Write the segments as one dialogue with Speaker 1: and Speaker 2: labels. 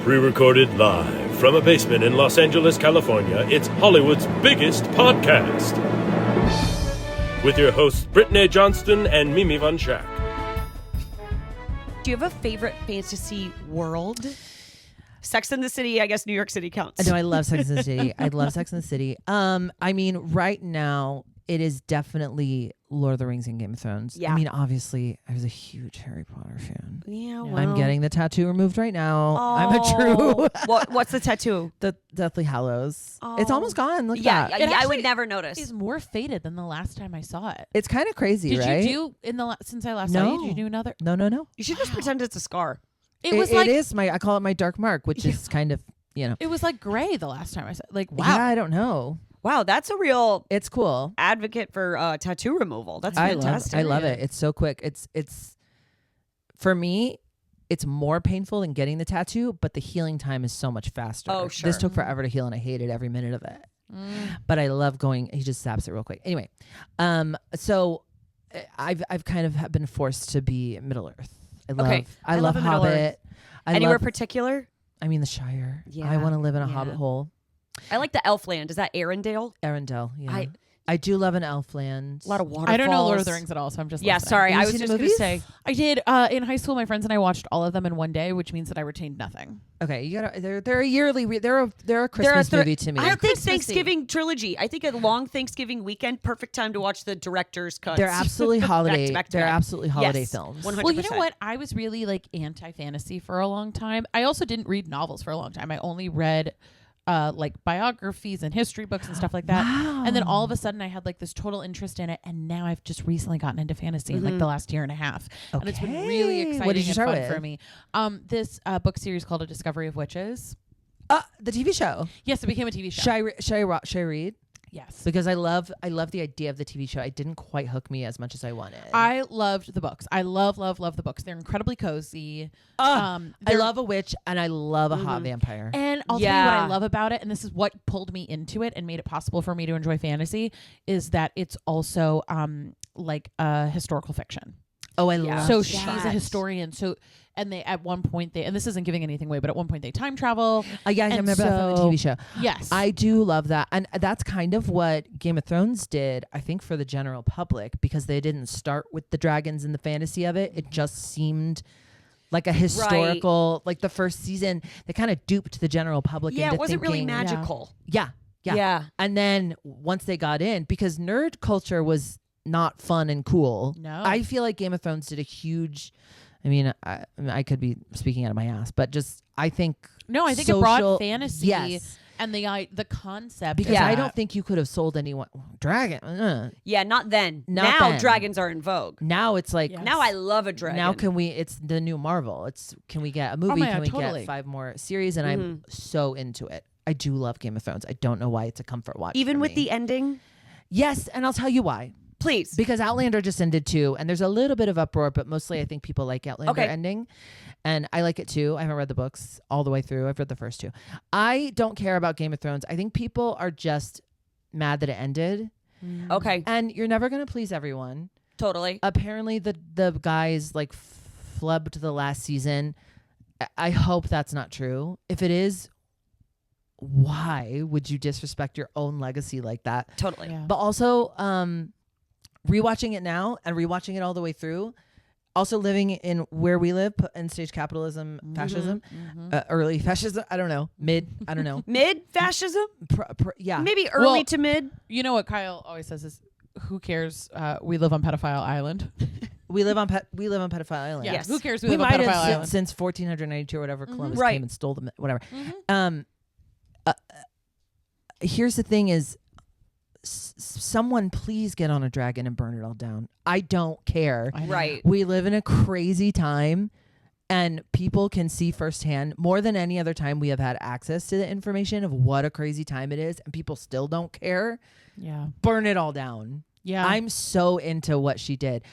Speaker 1: Pre-recorded live from a basement in Los Angeles, California, it's Hollywood's biggest podcast. With your hosts, Brittany Johnston and Mimi Von Schack.
Speaker 2: Do you have a favorite fantasy world? Sex and the City, I guess New York City counts.
Speaker 3: No, I love Sex and the City. I love Sex and the City. I mean, right now, it is definitely Lord of the Rings and Game of Thrones.
Speaker 2: Yeah.
Speaker 3: I mean, obviously, I was a huge Harry Potter fan.
Speaker 2: Yeah, well.
Speaker 3: I'm getting the tattoo removed right now.
Speaker 2: Oh.
Speaker 3: I'm a true.
Speaker 2: What's the tattoo?
Speaker 3: The Deathly Hallows.
Speaker 2: Oh.
Speaker 3: It's almost gone. Look at
Speaker 2: Yeah,
Speaker 3: that.
Speaker 2: I would never notice.
Speaker 4: It's more faded than the last time I saw it.
Speaker 3: It's kind of crazy,
Speaker 4: Did
Speaker 3: right?
Speaker 4: you do since I last saw you? Did you do another?
Speaker 3: No.
Speaker 2: You should just pretend it's a scar.
Speaker 4: It was like
Speaker 3: it is I call it my dark mark, which is kind of,
Speaker 4: it was like gray the last time I saw it. Like, wow.
Speaker 3: Yeah, I don't know.
Speaker 2: Wow, that's a real
Speaker 3: It's cool.
Speaker 2: advocate for tattoo removal. That's fantastic.
Speaker 3: I love it. It's so quick. It's for me, it's more painful than getting the tattoo, but the healing time is so much faster.
Speaker 2: Oh, sure.
Speaker 3: This took forever to heal, and I hated every minute of it. But I love going. He just zaps it real quick. Anyway, so I've kind of been forced to be Middle Earth. I love
Speaker 2: a Middle
Speaker 3: Hobbit.
Speaker 2: Anywhere particular?
Speaker 3: I mean, the Shire.
Speaker 2: Yeah.
Speaker 3: I want to live in a
Speaker 2: Yeah.
Speaker 3: Hobbit hole.
Speaker 2: I like the Elfland. Is that Arendelle?
Speaker 3: Arendelle. Yeah. I do love an Elfland.
Speaker 2: A lot of waterfalls.
Speaker 4: I don't know Lord of the Rings at all, so I'm just listening.
Speaker 2: Sorry.
Speaker 3: Have
Speaker 2: I
Speaker 3: you
Speaker 2: was
Speaker 3: seen
Speaker 2: just
Speaker 3: the
Speaker 2: going to
Speaker 3: movies?
Speaker 2: say.
Speaker 4: I did in high school. My friends and I watched all of them in one day, which means that I retained nothing.
Speaker 3: Okay, you gotta. They're a yearly. They're a Christmas movie to me.
Speaker 2: I think
Speaker 4: Christmassy.
Speaker 2: Thanksgiving trilogy. I think a long Thanksgiving weekend, perfect time to watch the director's cuts.
Speaker 3: They're absolutely holiday.
Speaker 2: Back to
Speaker 3: They're
Speaker 2: back.
Speaker 3: absolutely holiday
Speaker 2: Yes,
Speaker 3: films.
Speaker 2: 100%.
Speaker 4: Well, you know what? I was really like anti-fantasy for a long time. I also didn't read novels for a long time. I only read like biographies and history books and stuff like that.
Speaker 3: Wow.
Speaker 4: And then all of a sudden I had like this total interest in it. And now I've just recently gotten into fantasy in like the last year and a half. And it's been really
Speaker 3: Okay.
Speaker 4: exciting
Speaker 3: What did you
Speaker 4: and
Speaker 3: start
Speaker 4: fun
Speaker 3: with?
Speaker 4: for me. This book series called A Discovery of Witches.
Speaker 3: The TV show.
Speaker 4: Yes, it became a TV show.
Speaker 3: Should I read?
Speaker 4: Yes.
Speaker 3: Because I love the idea of the TV show. It didn't quite hook me as much as I wanted.
Speaker 4: I loved the books. I love the books. They're incredibly cozy.
Speaker 3: I love a witch and I love a hot vampire.
Speaker 4: And I'll tell you what I love about it, and this is what pulled me into it and made it possible for me to enjoy fantasy, is that it's also like historical fiction.
Speaker 3: Oh, I love
Speaker 4: So
Speaker 3: that.
Speaker 4: she's a historian. So, and they at one point and this isn't giving anything away, but at one point they time travel.
Speaker 3: Yeah, I
Speaker 4: And
Speaker 3: remember that from the TV show.
Speaker 4: Yes,
Speaker 3: I do love that. And that's kind of what Game of Thrones did, I think, for the general public, because they didn't start with the dragons and the fantasy of it. It just seemed like a historical, like the first season, they kind of duped the general public into
Speaker 2: it wasn't really
Speaker 3: thinking,
Speaker 2: magical.
Speaker 3: Yeah. And then once they got in, because nerd culture was not fun and cool.
Speaker 4: No.
Speaker 3: I feel like Game of Thrones did a huge, I could be speaking out of my ass, but just, I think
Speaker 4: it
Speaker 3: social,
Speaker 4: brought fantasy.
Speaker 3: Yes.
Speaker 4: And the concept.
Speaker 3: Because
Speaker 4: of
Speaker 3: I
Speaker 4: that.
Speaker 3: don't think you could have sold anyone dragon.
Speaker 2: Yeah, not then.
Speaker 3: Not
Speaker 2: now
Speaker 3: then.
Speaker 2: dragons are in vogue.
Speaker 3: Now it's like
Speaker 4: Yeah.
Speaker 2: Now I love a dragon.
Speaker 3: now it's the new Marvel. Can we get a movie?
Speaker 4: my
Speaker 3: Can
Speaker 4: God,
Speaker 3: we
Speaker 4: totally.
Speaker 3: get 5 more series? And I'm so into it. I do love Game of Thrones. I don't know why it's a comfort watch.
Speaker 2: Even
Speaker 3: for
Speaker 2: with
Speaker 3: me.
Speaker 2: the ending?
Speaker 3: Yes, and I'll tell you why.
Speaker 2: Please.
Speaker 3: Because Outlander just ended too, and there's a little bit of uproar, but mostly I think people like Outlander
Speaker 2: Okay.
Speaker 3: ending, and I like it too. I haven't read the books all the way through. I've read the first 2. I don't care about Game of Thrones. I think people are just mad that it ended,
Speaker 2: Okay,
Speaker 3: and you're never gonna please everyone.
Speaker 2: totally.
Speaker 3: Apparently, the guys like flubbed the last season. I hope that's not true. If it is, why would you disrespect your own legacy like that?
Speaker 2: Totally.
Speaker 4: Yeah.
Speaker 3: But also, rewatching it now and rewatching it all the way through, also living in where we live, in stage capitalism, fascism, early fascism, I don't know, mid, I don't know.
Speaker 2: Mid fascism?
Speaker 3: Yeah.
Speaker 2: Maybe early
Speaker 4: Well,
Speaker 2: to mid?
Speaker 4: You know what Kyle always says is, "Who cares? We live on Pedophile Island."
Speaker 3: We live on Pedophile Island.
Speaker 4: Yeah.
Speaker 2: Yes.
Speaker 4: Who cares?
Speaker 3: We
Speaker 4: live on
Speaker 3: might
Speaker 4: Pedophile
Speaker 3: have
Speaker 4: Island.
Speaker 3: since 1492 or whatever Columbus
Speaker 2: Right.
Speaker 3: came and stole them, whatever. Here's the thing is, someone please get on a dragon and burn it all down. I don't care.
Speaker 4: I know.
Speaker 2: Right.
Speaker 3: We live in a crazy time, and people can see firsthand, more than any other time we have had access to the information of what a crazy time it is, and people still don't care.
Speaker 4: Yeah.
Speaker 3: Burn it all down.
Speaker 4: Yeah.
Speaker 3: I'm so into what she did.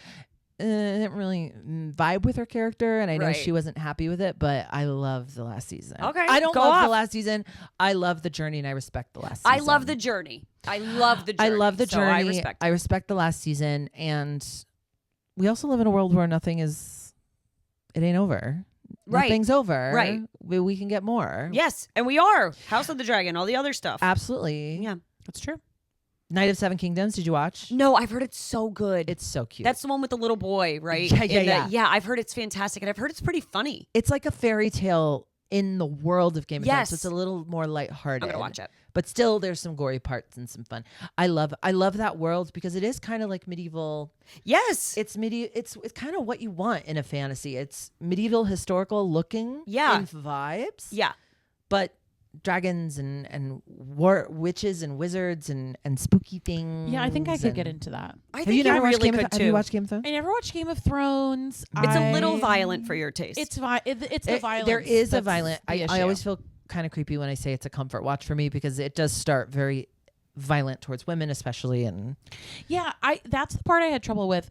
Speaker 3: I didn't really vibe with her character, and I know
Speaker 2: Right.
Speaker 3: she wasn't happy with it, but I love the last season.
Speaker 2: Okay,
Speaker 3: I don't
Speaker 2: go
Speaker 3: love
Speaker 2: off.
Speaker 3: the last season. I love the journey, and I respect the last season.
Speaker 2: I love the journey. I love the journey.
Speaker 3: I love the
Speaker 2: so
Speaker 3: journey.
Speaker 2: I respect it.
Speaker 3: the last season, and we also live in a world where it ain't over.
Speaker 2: Right.
Speaker 3: Nothing's over.
Speaker 2: Right.
Speaker 3: We can get more.
Speaker 2: Yes, and we are House of the Dragon, all the other stuff.
Speaker 3: Absolutely.
Speaker 2: Yeah.
Speaker 4: That's true.
Speaker 3: Night of Seven Kingdoms. Did you watch?
Speaker 2: No, I've heard it's so good.
Speaker 3: It's so cute.
Speaker 2: That's the one with the little boy, right?
Speaker 3: Yeah.
Speaker 2: I've heard it's fantastic, and I've heard it's pretty funny.
Speaker 3: It's like a fairy tale in the world of Game of Thrones.
Speaker 2: Yes.
Speaker 3: So it's a little more lighthearted.
Speaker 2: I'm gonna watch it.
Speaker 3: But still, there's some gory parts and some fun. I love that world because it is kind of like medieval.
Speaker 2: Yes.
Speaker 3: It's kind of what you want in a fantasy. It's medieval, historical looking.
Speaker 2: Yeah.
Speaker 3: In vibes.
Speaker 2: Yeah.
Speaker 3: But dragons and witches and wizards and spooky things.
Speaker 4: Yeah, I think I could
Speaker 3: and-
Speaker 4: get into that.
Speaker 2: I
Speaker 3: Have
Speaker 2: think
Speaker 3: you never watched
Speaker 2: really
Speaker 3: Game of
Speaker 2: could
Speaker 3: Have
Speaker 2: too.
Speaker 3: you watched Game of Thrones?
Speaker 4: I never watched Game of Thrones.
Speaker 2: It's a little violent for your taste.
Speaker 4: It's the violence.
Speaker 3: There is a
Speaker 4: that's
Speaker 3: violent.
Speaker 4: the
Speaker 3: I
Speaker 4: issue.
Speaker 3: always feel kind of creepy when I say it's a comfort watch for me because it does start very violent towards women, especially. And
Speaker 4: Yeah, that's the part I had trouble with.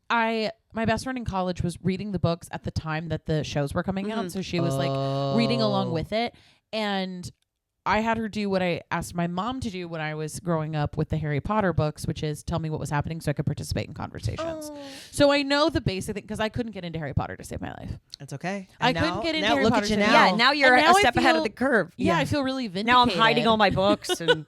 Speaker 4: My best friend in college was reading the books at the time that the shows were coming out, so she was like reading along with it, and I had her do what I asked my mom to do when I was growing up with the Harry Potter books, which is tell me what was happening so I could participate in conversations. So I know the basic thing because I couldn't get into Harry Potter to save my life.
Speaker 3: it's okay.
Speaker 4: I
Speaker 3: And
Speaker 4: couldn't
Speaker 3: now-
Speaker 4: get into
Speaker 3: now
Speaker 4: Harry
Speaker 3: look
Speaker 4: Potter
Speaker 3: at you
Speaker 4: today.
Speaker 3: now.
Speaker 2: yeah, now you're
Speaker 4: And now
Speaker 2: a
Speaker 4: I
Speaker 2: step ahead of
Speaker 4: feel-
Speaker 2: the curve.
Speaker 4: Yeah, I feel really vindicated.
Speaker 2: Now I'm hiding all my books and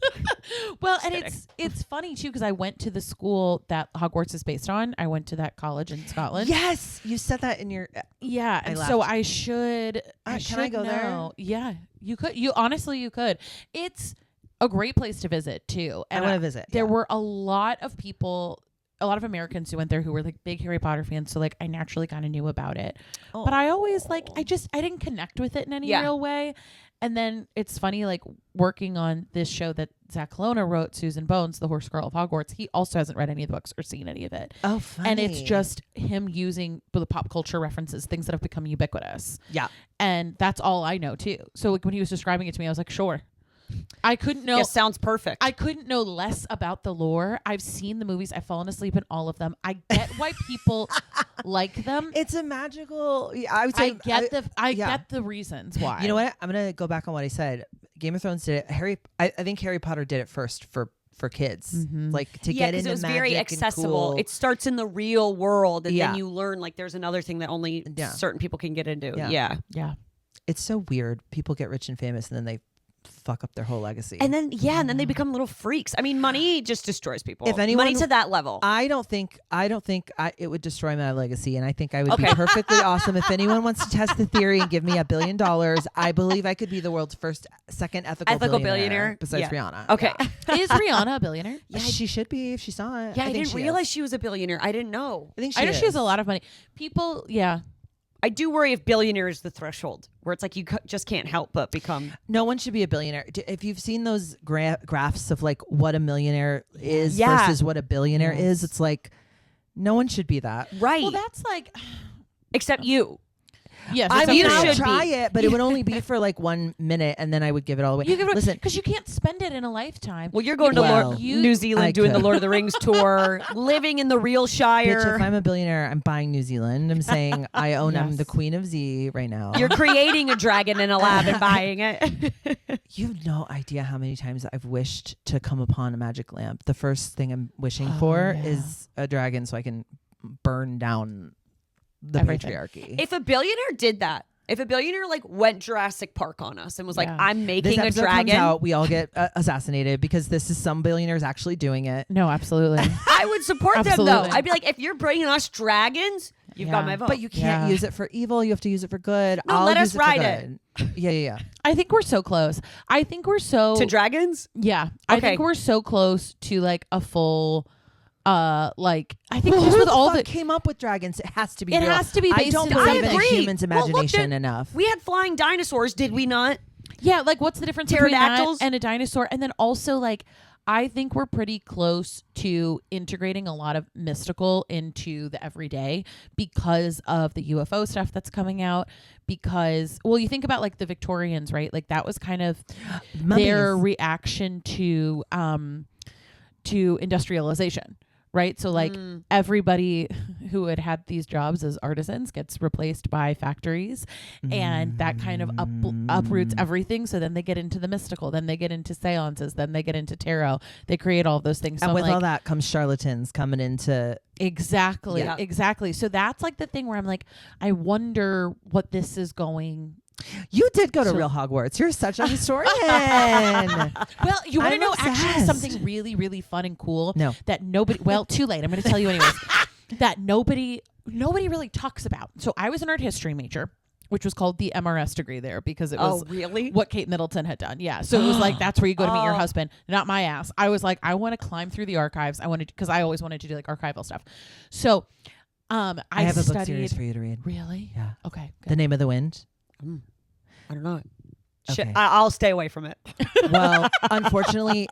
Speaker 4: Well, and
Speaker 2: kidding.
Speaker 4: it's funny too because I went to the school that Hogwarts is based on. I went to that college in Scotland.
Speaker 3: Yes, you said that in your.
Speaker 4: Yeah, and
Speaker 3: I
Speaker 4: so
Speaker 3: laughed.
Speaker 4: I should.
Speaker 3: Can I go there?
Speaker 4: know. Yeah, you could. You honestly, you could. It's a great place to visit too.
Speaker 3: I want to visit.
Speaker 4: There
Speaker 3: yeah.
Speaker 4: were a lot of people, a lot of Americans who went there who were like big Harry Potter fans. So like I naturally kind of knew about it, but I always like I didn't connect with it in any
Speaker 2: Yeah.
Speaker 4: real way. And then it's funny, like working on this show that Zach Colonna wrote, Susan Bones, The Horse Girl of Hogwarts. He also hasn't read any of the books or seen any of it.
Speaker 3: Oh, funny.
Speaker 4: And it's just him using the pop culture references, things that have become ubiquitous.
Speaker 3: Yeah.
Speaker 4: And that's all I know too. So like when he was describing it to me, I was like, sure. I couldn't know.
Speaker 2: yeah, sounds perfect.
Speaker 4: I couldn't know less about the lore. I've seen the movies. I've fallen asleep in all of them. I get why people like them.
Speaker 3: It's a magical. I would say.
Speaker 4: I
Speaker 3: yeah.
Speaker 4: get the reasons why.
Speaker 3: You know what? I'm gonna go back on what I said. Game of Thrones did it. I think Harry Potter did it first for kids, like to
Speaker 2: yeah,
Speaker 3: get
Speaker 2: because
Speaker 3: into
Speaker 2: it was
Speaker 3: magic
Speaker 2: very
Speaker 3: and
Speaker 2: accessible.
Speaker 3: cool.
Speaker 2: It starts in the real world, and
Speaker 3: Yeah.
Speaker 2: then you learn like there's another thing that only
Speaker 3: Yeah.
Speaker 2: certain people can get into.
Speaker 3: Yeah.
Speaker 2: Yeah.
Speaker 4: Yeah.
Speaker 3: It's so weird. People get rich and famous, and then they fuck up their whole legacy.
Speaker 2: And then they become little freaks. I mean, money just destroys people.
Speaker 3: If anyone-
Speaker 2: money to that level.
Speaker 3: I don't think it would destroy my legacy, and I think I would be perfectly awesome. If anyone wants to test the theory and give me $1 billion, I believe I could be the world's second ethical
Speaker 2: billionaire
Speaker 3: besides
Speaker 2: Yeah.
Speaker 3: Rihanna.
Speaker 2: Okay.
Speaker 3: Yeah.
Speaker 4: Is Rihanna a billionaire?
Speaker 3: She should be if she saw it.
Speaker 2: Yeah, I
Speaker 3: think
Speaker 2: didn't
Speaker 3: she
Speaker 2: realize
Speaker 3: is.
Speaker 2: she was a billionaire. I didn't know.
Speaker 3: I think
Speaker 4: I know she has a lot of money. People, yeah.
Speaker 2: I do worry if billionaire is the threshold, where it's like you just can't help but become.
Speaker 3: No one should be a billionaire. If you've seen those graphs of like what a millionaire is
Speaker 2: Yeah.
Speaker 3: versus what a billionaire is, it's like no one should be that.
Speaker 2: Right.
Speaker 4: Well, that's like,
Speaker 2: Except you.
Speaker 4: yes.
Speaker 3: I
Speaker 4: it's
Speaker 3: mean,
Speaker 4: up to
Speaker 3: I'll
Speaker 4: you.
Speaker 3: try it, but it would only be for like 1 minute, and then I would give it all away.
Speaker 4: You give it
Speaker 3: Listen,
Speaker 4: because you can't spend it in a lifetime.
Speaker 2: Well, you're going to
Speaker 3: Well,
Speaker 2: New Zealand
Speaker 3: I
Speaker 2: doing the
Speaker 3: could.
Speaker 2: Lord of the Rings tour, living in the real Shire.
Speaker 3: bitch, if I'm a billionaire, I'm buying New Zealand. I'm saying I own. I'm
Speaker 4: Yes.
Speaker 3: the Queen of Z right now.
Speaker 2: You're creating a dragon in a lab and buying it.
Speaker 3: You have no idea how many times I've wished to come upon a magic lamp. The first thing I'm wishing for
Speaker 4: yeah.
Speaker 3: is a dragon, so I can burn down the
Speaker 4: Everything.
Speaker 3: patriarchy.
Speaker 2: If a billionaire did that, if a billionaire like went Jurassic Park on us and was like,
Speaker 4: Yeah.
Speaker 2: I'm
Speaker 3: this
Speaker 2: making a
Speaker 3: episode
Speaker 2: dragon,
Speaker 3: comes out, we all get assassinated because this is some billionaires actually doing it.
Speaker 4: No, absolutely.
Speaker 2: I would support them though.
Speaker 4: Absolutely.
Speaker 2: I'd be like, if you're bringing us dragons, you've got
Speaker 4: Yeah.
Speaker 2: my vote.
Speaker 3: But you can't
Speaker 4: Yeah.
Speaker 3: use it for evil. You have to use it for good.
Speaker 2: No,
Speaker 3: I'll
Speaker 2: let
Speaker 3: use
Speaker 2: us
Speaker 3: it
Speaker 2: ride
Speaker 3: for
Speaker 2: it.
Speaker 3: good. Yeah.
Speaker 4: I think we're so close. I think we're so
Speaker 2: to dragons?
Speaker 4: yeah. I
Speaker 2: Okay.
Speaker 4: think we're so close to like a full like I think
Speaker 3: Well,
Speaker 4: just
Speaker 3: who
Speaker 4: with
Speaker 3: the
Speaker 4: all
Speaker 3: fuck
Speaker 4: the
Speaker 3: came up with dragons? It has to be.
Speaker 4: It
Speaker 3: real.
Speaker 4: has to be
Speaker 3: I
Speaker 4: based
Speaker 3: don't
Speaker 4: in
Speaker 3: believe
Speaker 4: something.
Speaker 3: in a
Speaker 2: agree.
Speaker 3: human's
Speaker 2: Well, look,
Speaker 3: imagination enough.
Speaker 2: We had flying dinosaurs, did we not?
Speaker 4: yeah, like what's the difference between that
Speaker 2: Pterodactyls?
Speaker 4: and a dinosaur? And then also like I think we're pretty close to integrating a lot of mystical into the everyday because of the UFO stuff that's coming out. Because, well, you think about like the Victorians, right? Like that was kind of their
Speaker 3: Mummies.
Speaker 4: reaction to industrialization, right? So like everybody who had these jobs as artisans gets replaced by factories, and that kind of uproots everything. So then they get into the mystical, then they get into seances, then they get into tarot. They create all of those things. So
Speaker 3: And with
Speaker 4: like,
Speaker 3: all that comes charlatans coming into.
Speaker 4: exactly,
Speaker 2: Yeah.
Speaker 4: exactly. So that's like the thing where I'm like, I wonder what this is going.
Speaker 3: You did go to
Speaker 4: So-
Speaker 3: real Hogwarts. You're such a historian.
Speaker 4: Well, you want to
Speaker 3: I'm
Speaker 4: know actually
Speaker 3: obsessed.
Speaker 4: something really, really fun and cool
Speaker 3: No.
Speaker 4: that nobody, well, too late. I'm going to tell you anyways, that nobody really talks about. So I was an art history major, which was called the MRS degree there because it was
Speaker 2: really?
Speaker 4: what Kate Middleton had done. Yeah. So it was like, that's where you go to meet your
Speaker 2: Oh.
Speaker 4: husband, not my ass. I was like, I want to climb through the archives. Because I always wanted to do like archival stuff. So I
Speaker 3: have a
Speaker 4: studied.
Speaker 3: book series for you to read.
Speaker 4: Really?
Speaker 3: Yeah.
Speaker 4: Okay.
Speaker 3: The
Speaker 4: Good.
Speaker 3: Name of the Wind.
Speaker 2: I don't know. Shit,
Speaker 3: Okay.
Speaker 2: I'll stay away from it.
Speaker 3: Well, unfortunately,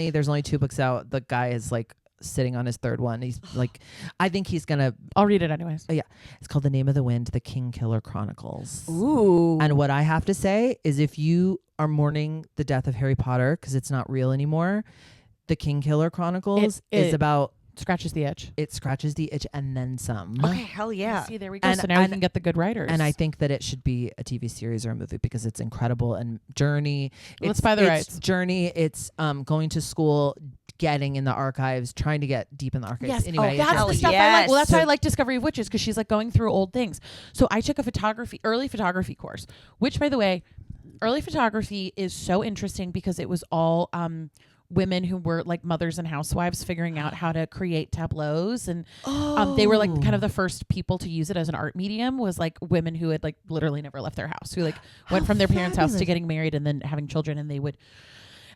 Speaker 3: there's only 2 books out. The guy is like sitting on his 3rd one. He's like, I think he's gonna.
Speaker 4: I'll read it anyways.
Speaker 3: It's called The Name of the Wind: The King Killer Chronicles.
Speaker 2: Ooh.
Speaker 3: And what I have to say is, if you are mourning the death of Harry Potter because it's not real anymore, The King Killer Chronicles is about.
Speaker 4: Scratches the itch.
Speaker 3: It scratches the itch and then some.
Speaker 2: Okay, hell yeah.
Speaker 4: See, there we go.
Speaker 3: And-
Speaker 4: so now we
Speaker 3: and-
Speaker 4: can get the good writers.
Speaker 3: And I think that it should be a TV series or a movie because it's incredible. And Journey.
Speaker 4: Let's buy the
Speaker 3: it's
Speaker 4: rights.
Speaker 3: Journey. It's going to school, getting in the archives, trying to get deep in the archives.
Speaker 4: Yes.
Speaker 3: Anyway,
Speaker 4: that's
Speaker 2: hell
Speaker 4: the stuff I
Speaker 2: yes.
Speaker 4: like. Well, that's why I like Discovery of Witches, because she's like going through old things. So I took a early photography course, which, by the way, early photography is so interesting because it was all women who were like mothers and housewives figuring out how to create tableaus, and they were like kind of the first people to use it as an art medium. Was like women who had like literally never left their house, who like went from their parents' house to
Speaker 3: fabulous.
Speaker 4: getting married and then having children, and they would.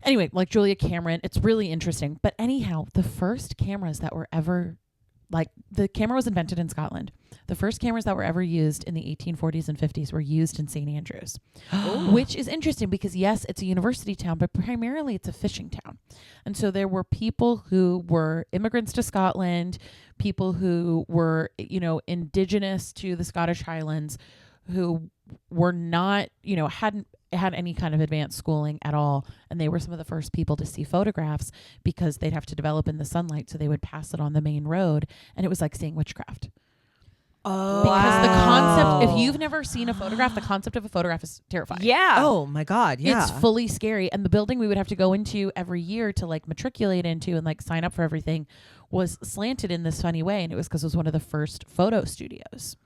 Speaker 4: Anyway, like Julia Cameron, it's really interesting. But anyhow, the first cameras that were ever, like, the camera was invented in Scotland. The first cameras that were ever used in the 1840s and 50s were used in St. Andrews, which is interesting because, yes, it's a university town, but primarily it's a fishing town. And so there were people who were immigrants to Scotland, people who were, indigenous to the Scottish Highlands, who were not, hadn't had any kind of advanced schooling at all, and they were some of the first people to see photographs because they'd have to develop in the sunlight, so they would pass it on the main road, and it was like seeing witchcraft.
Speaker 2: Oh,
Speaker 4: Because the concept, if you've never seen a photograph, the concept of a photograph is terrifying.
Speaker 2: yeah.
Speaker 3: Oh my God. Yeah.
Speaker 4: It's fully scary. And the building we would have to go into every year to like matriculate into and like sign up for everything was slanted in this funny way, and it was because it was one of the first photo studios.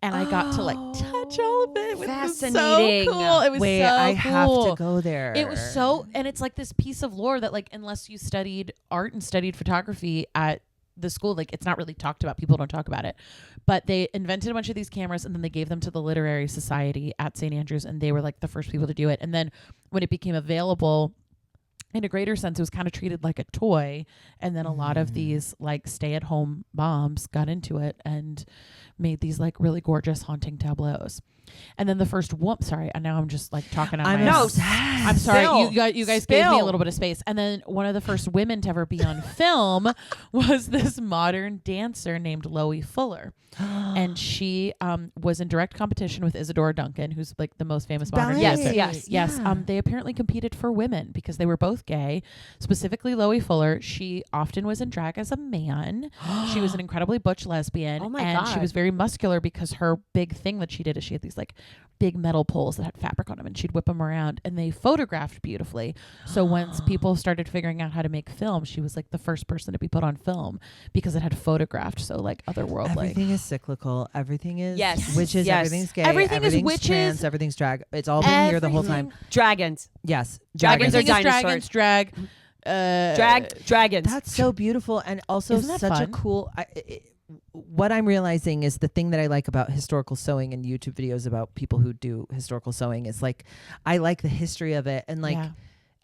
Speaker 4: And I got to like touch all of it. Which
Speaker 2: Fascinating.
Speaker 4: Was so cool. It was
Speaker 3: Wait,
Speaker 4: so
Speaker 3: I
Speaker 4: cool.
Speaker 3: have to go there.
Speaker 4: It was so, and it's like this piece of lore that like, unless you studied art and studied photography at the school, like it's not really talked about. People don't talk about it. But they invented a bunch of these cameras, and then they gave them to the Literary Society at St. Andrews, and they were like the first people to do it. And then when it became available in a greater sense, it was kind of treated like a toy. And then a lot of these like stay-at-home moms got into it and made these like really gorgeous haunting tableaus. And then the first sorry, and now I'm just like talking on my own. I'm sorry.
Speaker 2: Spill.
Speaker 4: You guys gave me a
Speaker 2: Spill.
Speaker 4: little bit of space. And then one of the first women to ever be on film was this modern dancer named Loie Fuller. And she was in direct competition with Isadora Duncan, who's like the most famous modern
Speaker 3: Ballet.
Speaker 4: dancer.
Speaker 2: Yes.
Speaker 4: Yes.
Speaker 3: Yeah.
Speaker 4: They apparently competed for women because they were both gay. Specifically, Loie Fuller. She often was in drag as a man. She was an incredibly butch lesbian.
Speaker 2: Oh my
Speaker 4: and she
Speaker 2: God.
Speaker 4: was very muscular because her big thing that she did is she had these like big metal poles that had fabric on them, and she'd whip them around, and they photographed beautifully. So once people started figuring out how to make film, she was like the first person to be put on film because it had photographed so like otherworldly.
Speaker 3: Everything is cyclical. Everything is
Speaker 2: Yes.
Speaker 3: witches.
Speaker 2: Yes.
Speaker 3: Everything's gay.
Speaker 4: Everything is
Speaker 3: everything's
Speaker 4: witches.
Speaker 3: Trans, everything's drag. It's all been here the whole time.
Speaker 4: Everything.
Speaker 2: Dragons.
Speaker 3: Yes.
Speaker 2: Dragons are
Speaker 4: Everything is
Speaker 2: dinosaurs.
Speaker 4: dragons, drag.
Speaker 2: Dragons.
Speaker 3: That's so beautiful, and also
Speaker 4: Isn't that
Speaker 3: such a
Speaker 4: fun?
Speaker 3: cool. What I'm realizing is the thing that I like about historical sewing and YouTube videos about people who do historical sewing is like I like the history of it and like
Speaker 4: Yeah.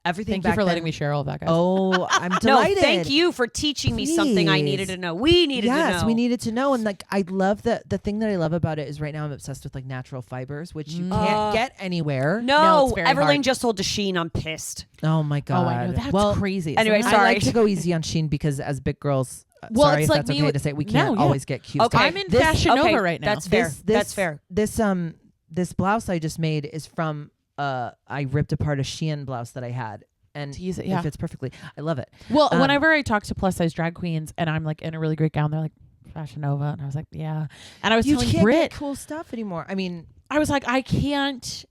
Speaker 3: everything.
Speaker 4: Thank you
Speaker 3: back
Speaker 4: for
Speaker 3: then,
Speaker 4: letting me share all of that, guys.
Speaker 3: Oh, I'm
Speaker 2: No,
Speaker 3: delighted.
Speaker 2: thank you for teaching me something I
Speaker 3: Please.
Speaker 2: needed to know. We needed to know.
Speaker 3: Yes, we needed to know, and like I love the thing that I love about it is right now I'm obsessed with like natural fibers, which you can't get anywhere.
Speaker 4: No,
Speaker 2: No,
Speaker 4: it's very
Speaker 2: Everlane
Speaker 4: hard.
Speaker 2: just sold to Shein. I'm pissed.
Speaker 3: Oh my god.
Speaker 4: Oh, I know. That's
Speaker 3: well,
Speaker 4: crazy.
Speaker 2: Anyway,
Speaker 4: isn't it?
Speaker 2: sorry.
Speaker 3: I like to go easy on Shein because as big girls,
Speaker 4: Well,
Speaker 3: sorry
Speaker 4: it's
Speaker 3: if
Speaker 4: like
Speaker 3: that's
Speaker 4: me
Speaker 3: okay
Speaker 4: with-
Speaker 3: to say, we
Speaker 4: No,
Speaker 3: can't
Speaker 4: yeah.
Speaker 3: always get accused.
Speaker 2: Okay.
Speaker 4: I'm in
Speaker 3: This-
Speaker 4: Fashion
Speaker 2: okay,
Speaker 4: Nova right now.
Speaker 2: that's fair. That's fair.
Speaker 3: This blouse I just made is from I ripped apart a Shein blouse that I had, and
Speaker 4: To use it,
Speaker 3: it fits perfectly. I love it.
Speaker 4: Well, whenever I talk to plus size drag queens and I'm like in a really great gown, they're like, Fashion Nova. And I was like, yeah. And I was telling
Speaker 3: can't
Speaker 4: Brit,
Speaker 3: get cool stuff anymore. I mean,
Speaker 4: I was like, I can't.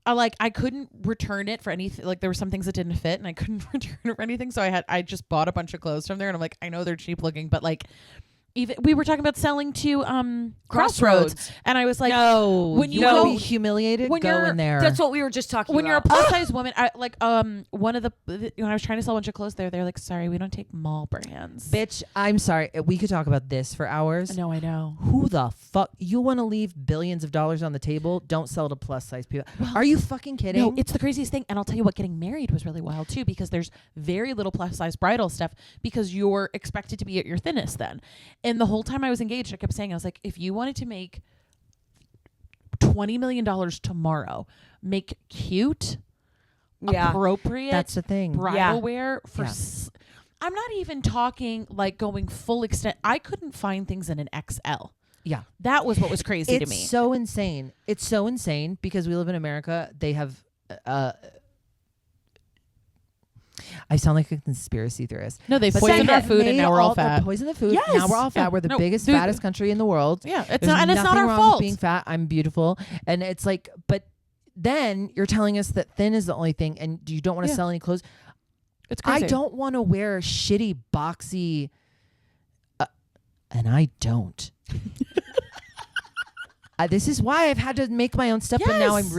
Speaker 4: I couldn't return it for anything. Like there were some things that didn't fit and I couldn't return it for anything. So I just bought a bunch of clothes from there and I'm like, I know they're cheap looking, but like, even we were talking about selling to Crossroads, and I was like,
Speaker 3: no,
Speaker 4: when you
Speaker 3: wanna
Speaker 4: go
Speaker 3: be humiliated,
Speaker 4: when
Speaker 3: go
Speaker 4: you're-
Speaker 3: in there.
Speaker 2: That's what we were just talking
Speaker 4: when
Speaker 2: about.
Speaker 4: you're a plus size woman, I like one of the when I was trying to sell a bunch of clothes there, they're like, sorry, we don't take mall brands.
Speaker 3: Bitch, I'm sorry. We could talk about this for hours.
Speaker 4: No, I know.
Speaker 3: Who the fuck? You want to leave billions of dollars on the table? Don't sell to plus size people. Are you fucking kidding?
Speaker 4: No, it's the craziest thing. And I'll tell you what, getting married was really wild too, because there's very little plus size bridal stuff because you're expected to be at your thinnest then. And the whole time I was engaged, I kept saying, I was like, if you wanted to make $20 million tomorrow, make cute, appropriate,
Speaker 3: that's the thing.
Speaker 4: bridal wear for I'm not even talking like going full extent. I couldn't find things in an XL.
Speaker 3: Yeah.
Speaker 4: That was what was crazy to me.
Speaker 3: It's so insane. It's so insane because we live in America. They have I sound like a conspiracy theorist.
Speaker 4: No, they
Speaker 3: But
Speaker 4: poisoned
Speaker 3: they
Speaker 4: our
Speaker 3: have
Speaker 4: food and
Speaker 3: made
Speaker 4: now we're all
Speaker 3: they
Speaker 4: fat.
Speaker 3: poisoned the food.
Speaker 2: Yes.
Speaker 3: Now we're all fat.
Speaker 4: Yeah.
Speaker 3: We're the
Speaker 4: No,
Speaker 3: biggest,
Speaker 4: dude.
Speaker 3: fattest country in the world.
Speaker 4: Yeah, it's
Speaker 3: There's
Speaker 4: not, and it's not
Speaker 3: nothing
Speaker 4: our
Speaker 3: wrong
Speaker 4: fault.
Speaker 3: with being fat. I'm beautiful. And it's like, but then you're telling us that thin is the only thing and you don't want to sell any clothes.
Speaker 4: It's crazy.
Speaker 3: I don't want to wear shitty, boxy, and I don't. This is why I've had to make my own stuff, but now I'm
Speaker 4: Yes.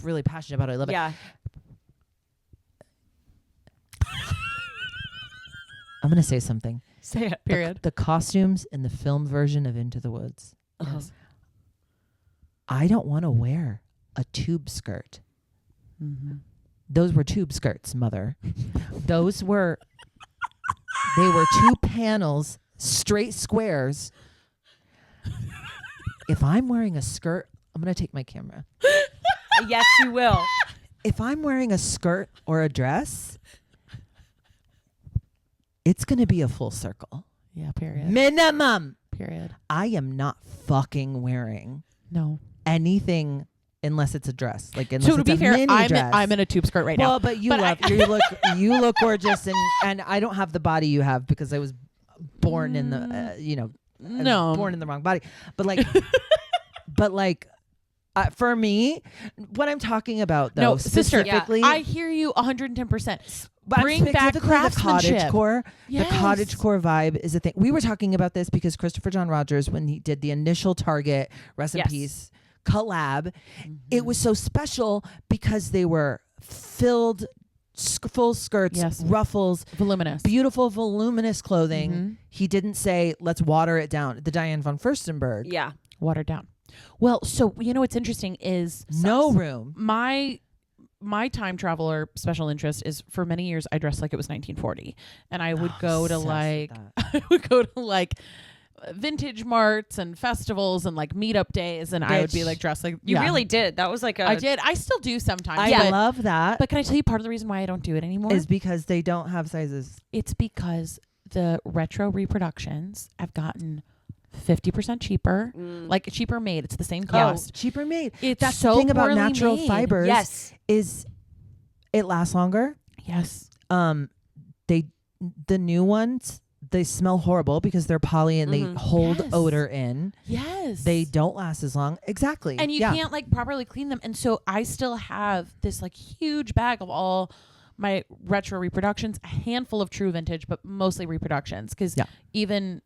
Speaker 3: really passionate about it. I love it.
Speaker 2: Yeah.
Speaker 3: I'm gonna say something.
Speaker 2: Say it.
Speaker 4: Period.
Speaker 3: The costumes in the film version of Into the Woods.
Speaker 4: Yes.
Speaker 3: I don't want to wear a tube skirt.
Speaker 4: Mm-hmm.
Speaker 3: Those were tube skirts, mother. They were 2 panels, straight squares. If I'm wearing a skirt, I'm going to take my camera.
Speaker 2: Yes, you will.
Speaker 3: If I'm wearing a skirt or a dress, it's going to be a full circle.
Speaker 4: Yeah, period.
Speaker 3: Minimum.
Speaker 4: Period.
Speaker 3: I am not fucking wearing
Speaker 4: No.
Speaker 3: anything unless it's a dress. Like unless
Speaker 4: So to
Speaker 3: it's
Speaker 4: be
Speaker 3: a
Speaker 4: fair,
Speaker 3: mini dress.
Speaker 4: I'm in a tube skirt right
Speaker 3: well,
Speaker 4: now.
Speaker 3: but you
Speaker 4: But
Speaker 3: you look gorgeous, and I don't have the body you have because I was born in the I was born in the wrong body. But like, for me, what I'm talking about though,
Speaker 4: No, sister,
Speaker 3: specifically,
Speaker 4: I hear you 110%.
Speaker 3: but
Speaker 4: Bring back
Speaker 3: specifically
Speaker 4: craftsmanship.
Speaker 3: The cottagecore.
Speaker 4: Yes.
Speaker 3: The cottagecore vibe is a thing. We were talking about this because Christopher John Rogers, when he did the initial Target, rest in
Speaker 2: Yes.
Speaker 3: peace, collab, it was so special because they were filled, full skirts,
Speaker 4: Yes.
Speaker 3: ruffles,
Speaker 4: Voluminous.
Speaker 3: beautiful, voluminous clothing.
Speaker 4: Mhm.
Speaker 3: He didn't say, let's water it down. The Diane von Furstenberg.
Speaker 2: Yeah.
Speaker 4: Watered down. Well, so you know what's interesting is
Speaker 3: No room.
Speaker 4: my time traveler special interest is for many years I dressed like it was 1940, and I would go to
Speaker 3: obsessed with
Speaker 4: like
Speaker 3: that.
Speaker 4: I would go to like vintage marts and festivals and like meetup days, and I would be
Speaker 3: Bitch.
Speaker 4: like dressed like
Speaker 2: You really did. That was like a.
Speaker 4: I did. I still do sometimes.
Speaker 3: I
Speaker 4: but,
Speaker 3: love that.
Speaker 4: but can I tell you part of the reason why I don't do it anymore?
Speaker 3: Is because they don't have sizes.
Speaker 4: It's because the retro reproductions have gotten 50% cheaper, like cheaper made. It's the same cost.
Speaker 3: Cheaper made.
Speaker 4: It's
Speaker 3: That's
Speaker 4: so
Speaker 3: the thing about
Speaker 4: poorly
Speaker 3: natural
Speaker 4: made.
Speaker 3: fibers.
Speaker 2: Yes.
Speaker 3: Is it lasts longer.
Speaker 4: Yes.
Speaker 3: The new ones, they smell horrible because they're poly and they hold
Speaker 4: Yes.
Speaker 3: odor in.
Speaker 4: Yes.
Speaker 3: They don't last as long. Exactly.
Speaker 4: And you can't like properly clean them. And so I still have this like huge bag of all my retro reproductions, a handful of true vintage, but mostly reproductions. Cause even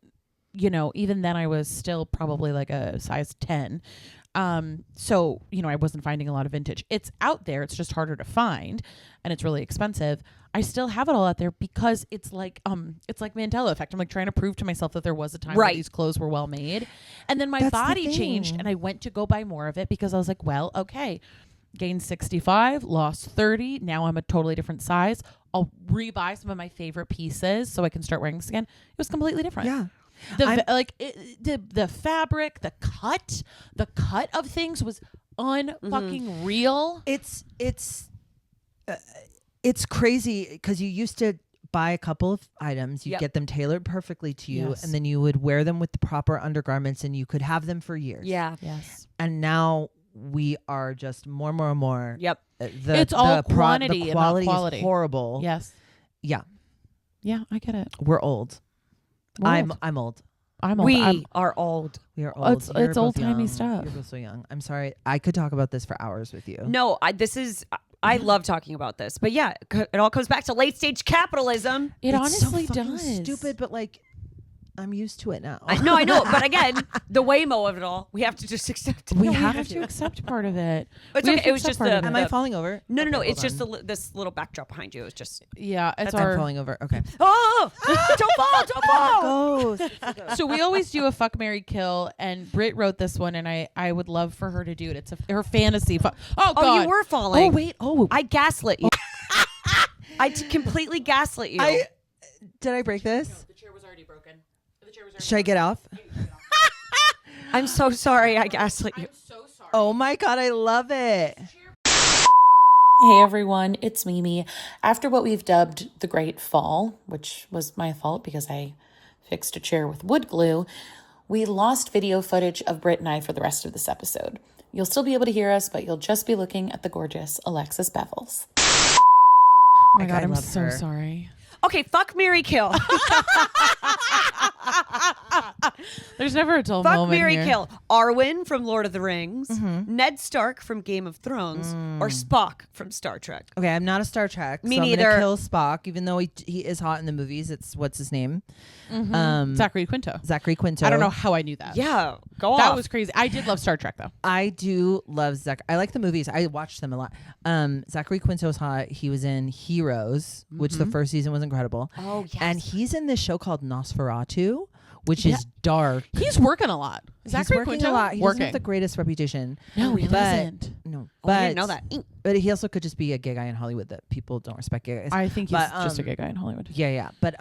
Speaker 4: then I was still probably like a size 10. So, I wasn't finding a lot of vintage. It's out there. It's just harder to find and it's really expensive. I still have it all out there because it's like Mandela effect. I'm like trying to prove to myself that there was a time where these clothes were well made. And then my
Speaker 3: That's the
Speaker 4: body changed
Speaker 3: thing.
Speaker 4: and I went to go buy more of it because I was like, well, okay, gained 65, lost 30. Now I'm a totally different size. I'll rebuy some of my favorite pieces so I can start wearing this again. It was completely different.
Speaker 3: Yeah.
Speaker 4: The fabric, the cut of things was unfucking real.
Speaker 3: It's crazy because you used to buy a couple of items, you get them tailored perfectly to you,
Speaker 4: Yes.
Speaker 3: and then you would wear them with the proper undergarments, and you could have them for years.
Speaker 2: Yeah.
Speaker 4: Yes.
Speaker 3: And now we are just more and more.
Speaker 2: Yep.
Speaker 4: It's all quantity
Speaker 3: the
Speaker 4: and not
Speaker 3: quality
Speaker 4: quality.
Speaker 3: is horrible.
Speaker 4: Yes.
Speaker 3: Yeah.
Speaker 4: Yeah, I get it.
Speaker 3: We're old. I'm old.
Speaker 4: I'm old.
Speaker 2: We are old.
Speaker 3: We are old.
Speaker 4: It's
Speaker 3: You're both
Speaker 4: old-timey
Speaker 3: young.
Speaker 4: stuff.
Speaker 3: You're both so young. I'm sorry. I could talk about this for hours with you.
Speaker 2: No, I love talking about this. But yeah, it all comes back to late stage capitalism.
Speaker 4: It
Speaker 3: It's
Speaker 4: honestly
Speaker 3: so fucking
Speaker 4: does.
Speaker 3: stupid, but like, I'm used to it now.
Speaker 2: I know. But again, the Waymo of it all, we have to just accept it.
Speaker 3: We
Speaker 4: No,
Speaker 3: have
Speaker 4: to accept part of it.
Speaker 2: It's
Speaker 4: We have
Speaker 2: okay.
Speaker 4: to
Speaker 2: It was
Speaker 4: accept
Speaker 2: just
Speaker 4: part
Speaker 2: the.
Speaker 4: of it.
Speaker 3: Am I falling over?
Speaker 2: No.
Speaker 3: Okay,
Speaker 2: It's
Speaker 3: hold
Speaker 2: just
Speaker 3: on.
Speaker 2: this little backdrop behind you. It's just.
Speaker 4: Yeah, it's
Speaker 3: I'm
Speaker 4: our.
Speaker 3: falling over. Okay.
Speaker 2: Oh! Don't fall!
Speaker 3: Go.
Speaker 4: So we always do a fuck, marry, kill, and Britt wrote this one, and I would love for her to do it. It's her fantasy. Oh God!
Speaker 2: Oh, you were falling.
Speaker 3: Oh wait. Oh,
Speaker 2: I gaslit you. I completely gaslit you.
Speaker 3: Did I break this?
Speaker 4: The chair was already broken.
Speaker 3: Should I get off?
Speaker 2: I'm so sorry I gaslit you.
Speaker 4: So sorry.
Speaker 3: Oh my God, I love it.
Speaker 5: Hey everyone, it's Mimi. After what we've dubbed the Great Fall, which was my fault because I fixed a chair with wood glue, we lost video footage of Britt and I for the rest of this episode. You'll still be able to hear us, but you'll just be looking at the gorgeous Alexis Bevels.
Speaker 4: Oh my God,
Speaker 3: I
Speaker 4: I'm
Speaker 3: love
Speaker 4: so
Speaker 3: her.
Speaker 4: sorry.
Speaker 2: Okay, fuck, marry, kill.
Speaker 4: There's never a dull
Speaker 2: Fuck,
Speaker 4: moment
Speaker 2: marry,
Speaker 4: here.
Speaker 2: kill. Arwen from Lord of the Rings, Ned Stark from Game of Thrones, or Spock from Star Trek.
Speaker 3: Okay, I'm not a Star Trek.
Speaker 2: Me
Speaker 3: so I'm
Speaker 2: neither.
Speaker 3: gonna kill Spock, even though he is hot in the movies. It's what's his name?
Speaker 4: Zachary Quinto.
Speaker 3: Zachary Quinto.
Speaker 4: I don't know how I knew that.
Speaker 2: Yeah, go off.
Speaker 4: That was crazy. I did love Star Trek though.
Speaker 3: I do love Zach. I like the movies. I watched them a lot. Zachary Quinto's hot. He was in Heroes, which the first season was incredible.
Speaker 2: Oh, yes.
Speaker 3: And he's in this show called Nosferatu, which is dark.
Speaker 4: He's working a lot.
Speaker 3: He's
Speaker 4: Zachary
Speaker 3: working
Speaker 4: Quinto
Speaker 3: a lot. He doesn't
Speaker 4: working.
Speaker 3: have the greatest reputation.
Speaker 4: No, he
Speaker 3: but-
Speaker 4: doesn't.
Speaker 3: No,
Speaker 2: Oh, I
Speaker 3: but
Speaker 2: didn't know that.
Speaker 3: But he also could just be a gay guy in Hollywood that people don't respect gay guys.
Speaker 4: I think he's
Speaker 3: But,
Speaker 4: just a gay guy in Hollywood.
Speaker 3: Yeah. But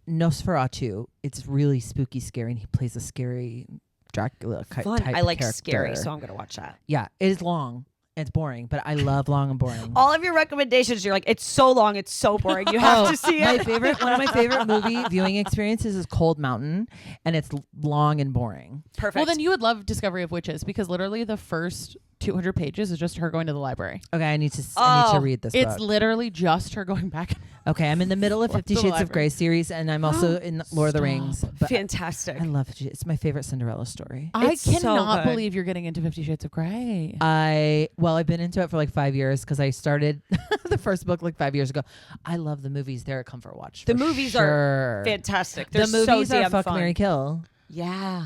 Speaker 3: Nosferatu, it's really spooky, scary, and he plays a scary Dracula
Speaker 2: Fun.
Speaker 3: type
Speaker 2: I like
Speaker 3: character.
Speaker 2: scary, so I'm going to watch that.
Speaker 3: Yeah, it is long. It's boring, but I love long and boring.
Speaker 2: All of your recommendations, you're like, it's so long, it's so boring. You have to see
Speaker 3: One
Speaker 2: it.
Speaker 3: of my favorite movie viewing experiences is Cold Mountain, and it's long and boring.
Speaker 2: Perfect.
Speaker 4: Well, then you would love Discovery of Witches because literally the first 200 pages is just her going to the library.
Speaker 3: Okay, I need to read this
Speaker 4: It's
Speaker 3: book.
Speaker 4: literally just her going back.
Speaker 3: Okay, I'm in the middle of 50
Speaker 4: To the
Speaker 3: Shades of
Speaker 4: library.
Speaker 3: Grey series, and I'm also in Lord of the Rings. But
Speaker 2: Fantastic.
Speaker 3: I love it. It's my favorite Cinderella story.
Speaker 4: I
Speaker 2: It's so
Speaker 4: cannot
Speaker 2: good.
Speaker 4: believe you're getting into 50 Shades of Grey.
Speaker 3: I've been into it for like 5 years because I started the first book like 5 years ago. I love the movies. They're a comfort watch.
Speaker 2: The
Speaker 3: for
Speaker 2: movies
Speaker 3: sure.
Speaker 2: are fantastic. They're
Speaker 3: The movies
Speaker 2: so
Speaker 3: are
Speaker 2: damn
Speaker 3: fuck,
Speaker 2: fun.
Speaker 3: marry, kill.
Speaker 2: Yeah.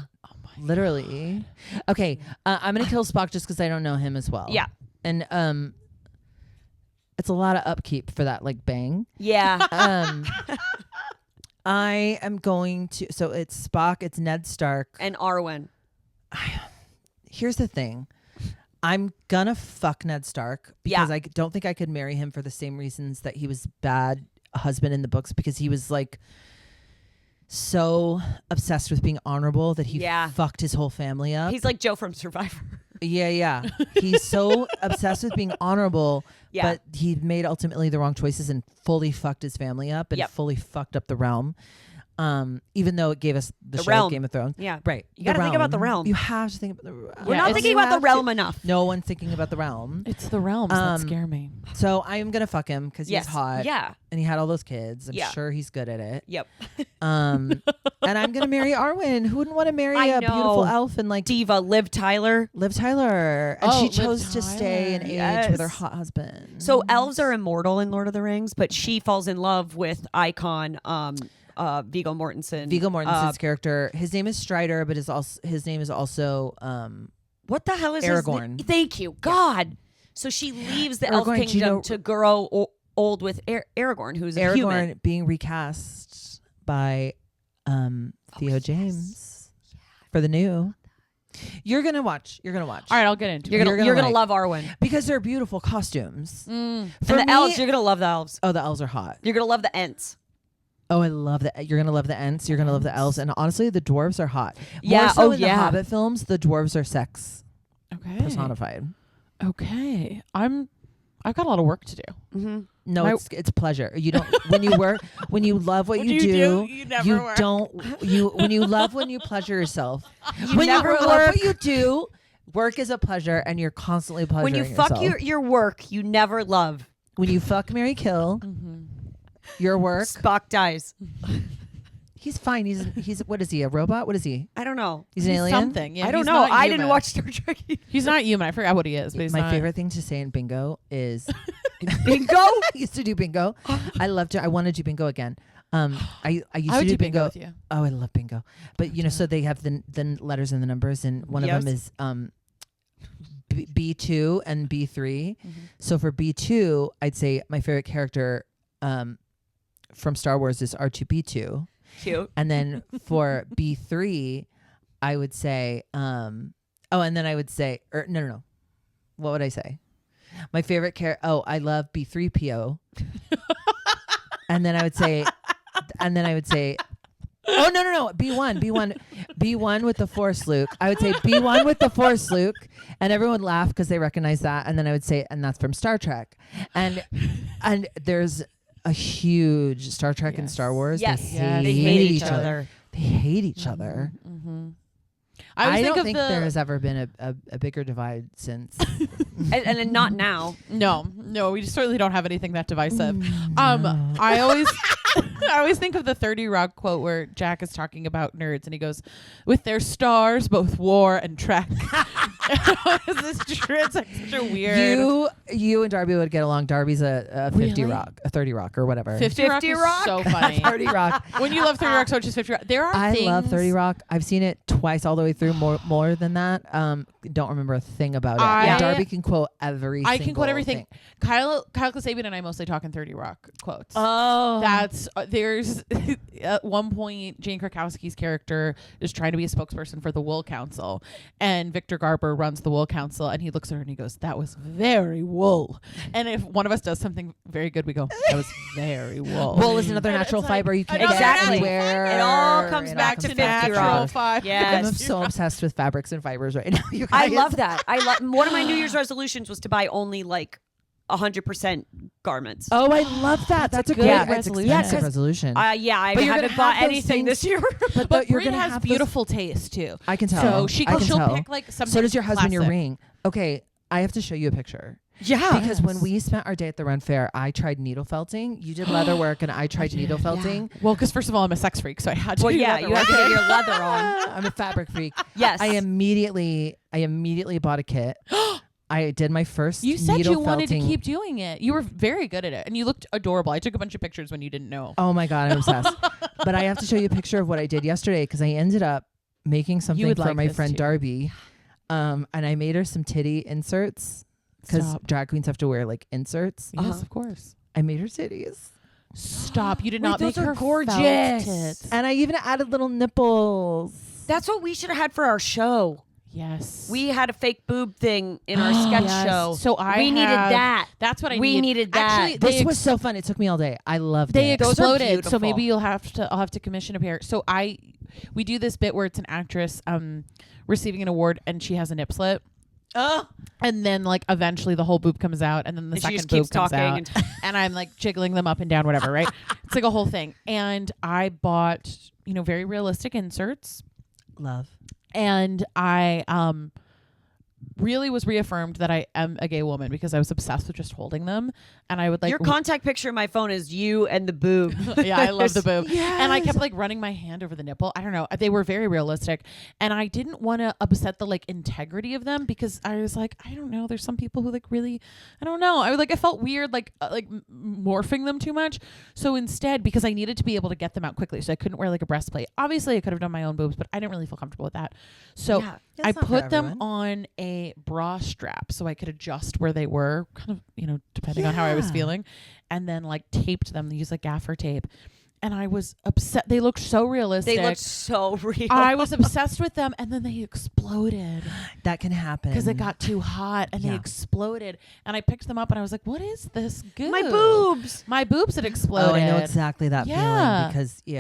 Speaker 3: Literally. Okay, I'm gonna kill Spock just because I don't know him as well.
Speaker 2: Yeah.
Speaker 3: And it's a lot of upkeep for that like bang.
Speaker 2: Yeah.
Speaker 3: I am going to. So it's Spock. It's Ned Stark.
Speaker 2: And Arwen.
Speaker 3: Here's the thing. I'm gonna fuck Ned Stark because
Speaker 2: Yeah.
Speaker 3: I don't think I could marry him for the same reasons that he was bad husband in the books, because he was like so obsessed with being honorable that he
Speaker 2: Yeah.
Speaker 3: fucked his whole family up.
Speaker 2: He's like Joe from Survivor.
Speaker 3: Yeah. He's so obsessed with being honorable,
Speaker 2: Yeah.
Speaker 3: but he made ultimately the wrong choices and fully fucked his family up and
Speaker 2: Yep.
Speaker 3: fully fucked up the realm. Even though it gave us the show
Speaker 2: realm.
Speaker 3: Game of Thrones.
Speaker 2: Yeah.
Speaker 3: Right.
Speaker 2: You gotta think about the realm.
Speaker 3: You have to think about the realm.
Speaker 2: We're
Speaker 4: Yeah,
Speaker 2: not
Speaker 4: it's-
Speaker 2: thinking
Speaker 3: You
Speaker 2: about the
Speaker 3: have
Speaker 2: realm
Speaker 3: to-
Speaker 2: enough.
Speaker 3: No one's thinking about the realm.
Speaker 4: It's the realms that
Speaker 3: Um,
Speaker 4: scare me.
Speaker 3: So I am gonna fuck him because
Speaker 2: Yes.
Speaker 3: he's hot.
Speaker 2: Yeah.
Speaker 3: And he had all those kids. I'm
Speaker 2: Yeah.
Speaker 3: sure he's good at it.
Speaker 2: Yep.
Speaker 3: And I'm gonna marry Arwen. Who wouldn't want to marry
Speaker 2: I
Speaker 3: a beautiful
Speaker 2: know.
Speaker 3: elf and like
Speaker 2: Diva, Liv Tyler.
Speaker 3: Liv Tyler? And
Speaker 4: Oh,
Speaker 3: she
Speaker 4: Liv
Speaker 3: chose to stay and age
Speaker 2: Tyler.
Speaker 3: with her
Speaker 2: Yes.
Speaker 3: hot husband.
Speaker 2: So elves are immortal in Lord of the Rings, but she falls in love with icon Viggo Mortensen.
Speaker 3: Viggo Mortensen's character, his name is Strider, but his name is also
Speaker 2: What the hell is
Speaker 3: Aragorn.
Speaker 2: His Thank you, God. So she leaves the elf
Speaker 3: Aragorn, do you
Speaker 2: kingdom
Speaker 3: know-
Speaker 2: to grow old with Aragorn, who's a human.
Speaker 3: Aragorn being recast by Theo James for the new. You're gonna watch.
Speaker 4: All right, I'll get into
Speaker 2: You're
Speaker 4: it.
Speaker 2: gonna
Speaker 3: like-
Speaker 2: love Arwen.
Speaker 3: because they're beautiful costumes. For
Speaker 2: And the
Speaker 3: me-
Speaker 2: elves, you're gonna love the elves.
Speaker 3: Oh, the elves are hot.
Speaker 2: You're gonna love the Ents.
Speaker 3: Oh, I love that. You're gonna love the Ents. You're gonna love the elves, and honestly, the dwarves are hot.
Speaker 2: Yeah,
Speaker 3: More so
Speaker 2: oh,
Speaker 3: in
Speaker 2: yeah.
Speaker 3: the Hobbit films, the dwarves are sex
Speaker 4: Okay.
Speaker 3: personified.
Speaker 4: Okay. I've got a lot of work to do.
Speaker 2: Mm-hmm.
Speaker 3: No,
Speaker 4: My-
Speaker 3: it's pleasure. You don't when you work when you love what you do.
Speaker 4: you never work.
Speaker 3: don't. You when you love when you pleasure yourself.
Speaker 2: You
Speaker 3: when
Speaker 2: never
Speaker 3: you love
Speaker 2: work.
Speaker 3: what you do, Work is a pleasure, and you're constantly pleasuring
Speaker 2: When you fuck
Speaker 3: yourself.
Speaker 2: your work, you never love.
Speaker 3: When you fuck, marry, kill, your work.
Speaker 2: Spock dies.
Speaker 3: He's fine. He's what is he? A robot? What is he?
Speaker 2: I don't know.
Speaker 3: He's an alien.
Speaker 4: Something. Yeah,
Speaker 2: I don't
Speaker 4: he's
Speaker 2: know.
Speaker 4: not
Speaker 2: I
Speaker 4: human.
Speaker 2: didn't watch Star Trek.
Speaker 4: He's not human. I forgot what he is. But he's
Speaker 3: My
Speaker 4: not.
Speaker 3: favorite thing to say in bingo is
Speaker 2: Bingo.
Speaker 3: I used to do bingo. I loved to. I want to do bingo again. I used
Speaker 4: I
Speaker 3: to
Speaker 4: would
Speaker 3: do
Speaker 4: bingo with you.
Speaker 3: Oh, I love bingo. But you know, so they have the letters and the numbers, and one of them is B2 and B3. So for B2, I'd say my favorite character from Star Wars is R2B2.
Speaker 2: Cute.
Speaker 3: And then for B3, I would say, and then I would say, no. What would I say? My favorite character. Oh, I love B3PO. and then I would say, oh no. B1 with the Force Luke. I would say B1 with the Force Luke, and everyone would laugh because they recognize that. And then I would say, and that's from Star Trek. And there's a huge Star Trek and Star Wars.
Speaker 2: Yes.
Speaker 3: They
Speaker 2: They hate each other.
Speaker 3: They hate each other.
Speaker 4: I
Speaker 3: don't
Speaker 4: think
Speaker 3: think
Speaker 4: of
Speaker 3: there has ever been a bigger divide since.
Speaker 2: and not now.
Speaker 4: No, we certainly don't have anything that divisive. I always think of the 30 Rock quote where Jack is talking about nerds and he goes, "With their stars, both war and trek." It's like such a weird.
Speaker 3: You and Darby would get along. Darby's a 50
Speaker 4: Really?
Speaker 3: Rock, a 30 Rock or whatever.
Speaker 4: 50 Rock is so funny.
Speaker 3: 30 Rock.
Speaker 4: When you love 30 Rock so much as 50 Rock, there are
Speaker 3: I
Speaker 4: things.
Speaker 3: love 30 Rock. I've seen it twice all the way through, more than that. Don't remember a thing about it. And Darby can quote every
Speaker 4: I can quote everything.
Speaker 3: thing.
Speaker 4: Kyle Kasabian and I mostly talk in 30 Rock quotes.
Speaker 2: Oh.
Speaker 4: That's there's at one point Jane Krakowski's character is trying to be a spokesperson for the Wool Council, and Victor Garber runs the Wool Council, and he looks at her and he goes, "That was very wool." And if one of us does something very good, we go, "That was very wool."
Speaker 3: Wool is another
Speaker 4: And
Speaker 3: natural
Speaker 4: it's
Speaker 3: fiber you can
Speaker 4: another
Speaker 3: get
Speaker 2: Exactly.
Speaker 3: anywhere.
Speaker 2: It all comes back to 50
Speaker 4: natural
Speaker 2: Rock.
Speaker 4: fiber.
Speaker 2: Yes.
Speaker 3: I'm so obsessed with fabrics and fibers right now. You
Speaker 2: I
Speaker 3: guys.
Speaker 2: love that. One of my New Year's resolutions was to buy only like 100% garments.
Speaker 3: Oh, I love that. That's a
Speaker 4: good
Speaker 3: great
Speaker 4: resolution.
Speaker 3: expensive
Speaker 2: Yeah, 'cause
Speaker 3: resolution.
Speaker 2: I
Speaker 3: But you're
Speaker 2: haven't
Speaker 3: gonna
Speaker 2: bought
Speaker 3: have those
Speaker 2: anything
Speaker 3: things-
Speaker 2: this year.
Speaker 3: but you're
Speaker 4: Brie
Speaker 3: gonna
Speaker 4: has
Speaker 3: have
Speaker 4: beautiful taste too.
Speaker 3: I can tell.
Speaker 4: So she
Speaker 3: I can
Speaker 4: she'll
Speaker 3: tell.
Speaker 4: pick like something.
Speaker 3: So does your husband. Your
Speaker 4: classic.
Speaker 3: ring. Okay, I have to show you a picture.
Speaker 2: Yeah.
Speaker 3: Because when we spent our day at the Run Fair, I tried needle felting. You did leather work, and I tried needle felting.
Speaker 4: Well, because first of all, I'm a sex freak, so I had to.
Speaker 2: Well,
Speaker 4: do
Speaker 2: yeah,
Speaker 4: leather
Speaker 2: you have
Speaker 4: work.
Speaker 2: to get your leather on.
Speaker 3: I'm a fabric freak.
Speaker 2: Yes.
Speaker 3: I immediately bought a kit. I did my first
Speaker 4: You said
Speaker 3: needle
Speaker 4: you wanted to
Speaker 3: felting.
Speaker 4: keep doing it. You were very good at it, and you looked adorable. I took a bunch of pictures when you didn't know.
Speaker 3: Oh my God, I'm obsessed. But I have to show you a picture of what I did yesterday because I ended up making something
Speaker 4: would
Speaker 3: for
Speaker 4: like
Speaker 3: my
Speaker 4: this
Speaker 3: friend
Speaker 4: too.
Speaker 3: Darby. And I made her some titty inserts because
Speaker 4: Stop.
Speaker 3: drag queens have to wear like inserts.
Speaker 4: Yes, of course.
Speaker 3: I made her titties.
Speaker 4: Stop! You did
Speaker 2: Wait,
Speaker 4: not make
Speaker 2: those are
Speaker 4: her
Speaker 2: gorgeous.
Speaker 4: felt tits.
Speaker 3: And I even added little nipples.
Speaker 2: That's what we should have had for our show.
Speaker 4: Yes,
Speaker 2: We had a fake boob thing in our sketch
Speaker 4: Yes.
Speaker 2: show.
Speaker 4: So
Speaker 2: we needed that.
Speaker 4: That's what I
Speaker 2: We needed that.
Speaker 4: Actually,
Speaker 3: This was so fun. It took me all day. I loved
Speaker 4: they
Speaker 3: it.
Speaker 2: Those are
Speaker 4: exploded. So
Speaker 2: beautiful.
Speaker 4: maybe I'll have to commission a pair. So we do this bit where it's an actress receiving an award and she has a nip slip. And then like eventually the whole boob comes out and then the
Speaker 2: And she
Speaker 4: second
Speaker 2: just keeps
Speaker 4: boob comes
Speaker 2: talking
Speaker 4: out and I'm like jiggling them up and down, whatever, right? It's like a whole thing. And I bought, very realistic inserts.
Speaker 3: Love.
Speaker 4: And I really was reaffirmed that I am a gay woman because I was obsessed with just holding them. And I would like
Speaker 2: Your contact picture on my phone is you and the boob.
Speaker 4: yeah, I love the boob.
Speaker 3: Yes.
Speaker 4: And I kept like running my hand over the nipple. I don't know. They were very realistic. And I didn't want to upset the like integrity of them because I was like, I don't know. There's some people who like really, I don't know. I felt weird like morphing them too much. So instead, because I needed to be able to get them out quickly, so I couldn't wear like a breastplate. Obviously, I could have done my own boobs, but I didn't really feel comfortable with that. So
Speaker 2: Yeah,
Speaker 3: that's
Speaker 4: I
Speaker 3: not for
Speaker 4: put them
Speaker 3: everyone.
Speaker 4: on a bra strap so I could adjust where they were, kind of, depending on how I was
Speaker 3: Yeah.
Speaker 4: feeling, and then like taped them, use like gaffer tape. And I was upset. They looked so realistic.
Speaker 2: They look so real.
Speaker 4: I was obsessed with them, and then they exploded
Speaker 3: That can happen.
Speaker 4: because it got too hot, and they
Speaker 3: Yeah.
Speaker 4: exploded. And I picked them up, and I was like, "What is this goo?"
Speaker 2: My boobs.
Speaker 4: My boobs had exploded.
Speaker 3: Oh, I know exactly that
Speaker 4: Yeah.
Speaker 3: feeling because I